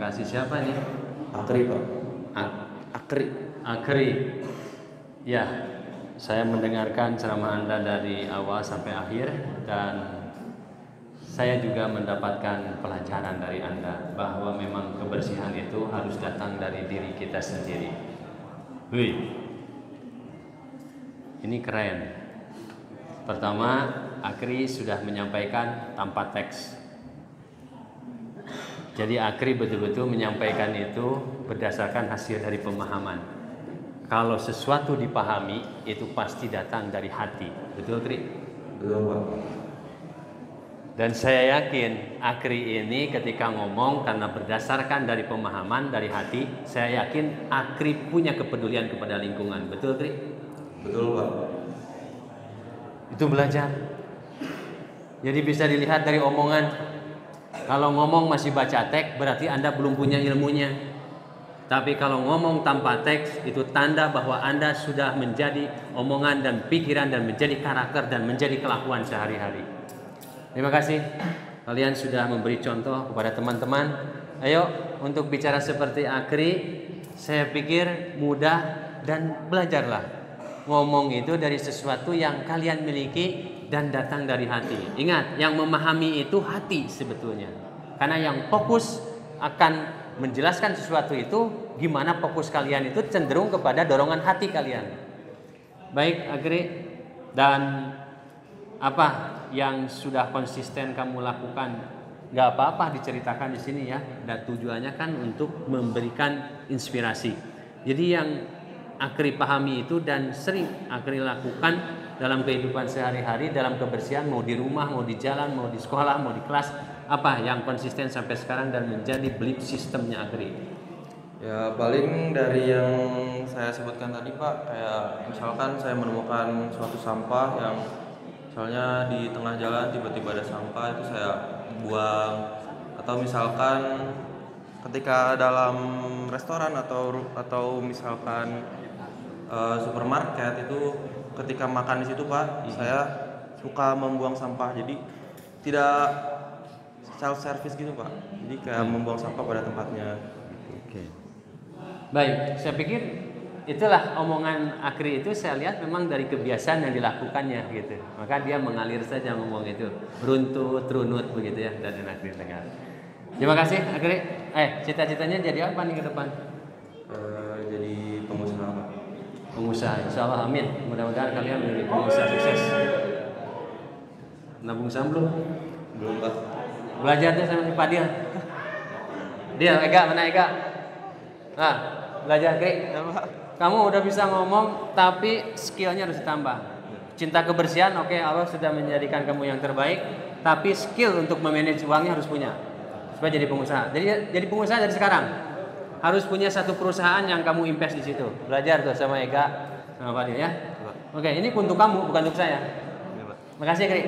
kasih. Siapa nih? Akri, Pak. Akri. Ya, saya mendengarkan ceramah Anda dari awal sampai akhir dan saya juga mendapatkan pelajaran dari Anda bahwa memang kebersihan itu harus datang dari diri kita sendiri. Wih, ini keren. Pertama, Akri sudah menyampaikan tanpa teks. Jadi Akri betul-betul menyampaikan itu berdasarkan hasil dari pemahaman. Kalau sesuatu dipahami, itu pasti datang dari hati. Betul, Akri? Betul, Pak. Dan saya yakin Akri ini ketika ngomong karena berdasarkan dari pemahaman, dari hati, saya yakin Akri punya kepedulian kepada lingkungan. Betul, Akri? Betul, Pak. Itu belajar. Jadi bisa dilihat dari omongan. Kalau ngomong masih baca teks, berarti Anda belum punya ilmunya. Tapi kalau ngomong tanpa teks, itu tanda bahwa Anda sudah menjadi omongan dan pikiran dan menjadi karakter dan menjadi kelakuan sehari-hari. Terima kasih. Kalian sudah memberi contoh kepada teman-teman. Ayo untuk bicara seperti Akri, saya pikir mudah dan belajarlah. Ngomong itu dari sesuatu yang kalian miliki dan datang dari hati. Ingat, yang memahami itu hati sebetulnya. Karena yang fokus akan menjelaskan sesuatu itu, gimana fokus kalian itu cenderung kepada dorongan hati kalian. Baik, Akri, dan apa yang sudah konsisten kamu lakukan? Gak apa-apa diceritakan di sini ya. Dan tujuannya kan untuk memberikan inspirasi. Jadi yang Akri pahami itu dan sering Akri lakukan dalam kehidupan sehari-hari, dalam kebersihan, mau di rumah, mau di jalan, mau di sekolah, mau di kelas, apa yang konsisten sampai sekarang dan menjadi belief sistemnya Akri? Ya paling dari yang saya sebutkan tadi, Pak, kayak misalkan saya menemukan suatu sampah yang misalnya di tengah jalan tiba-tiba ada sampah, itu saya buang. Atau misalkan ketika dalam restoran atau misalkan supermarket itu ketika makan di situ, Pak, saya suka membuang sampah. Jadi tidak self service gitu, Pak. Jadi kayak membuang sampah pada tempatnya. Oke. Baik, saya pikir itulah omongan Akri itu saya lihat memang dari kebiasaan yang dilakukannya gitu. Maka dia mengalir saja ngomong itu, runtut, runut begitu ya, dan Akri dengar. Terima kasih Akri. Cita-citanya jadi apa nih ke depan? Jadi pengusaha, Pak. Pengusaha, insya Allah, amin. Mudah-mudahan kalian menjadi pengusaha sukses. Nabung saham belum? Belum, Pak. Belajarnya sama si Fadil. Dia, Ega, mana Ega? Nah, belajar Kri. Kamu udah bisa ngomong, tapi skillnya harus ditambah. Cinta kebersihan, oke, Allah sudah menjadikan kamu yang terbaik. Tapi skill untuk memanage uangnya harus punya, supaya jadi pengusaha. Jadi pengusaha dari sekarang. Harus punya satu perusahaan yang kamu invest di situ. Belajar tuh sama Ega, sama Fadil ya. Oke, ini untuk kamu, bukan untuk saya. Makasih Kri.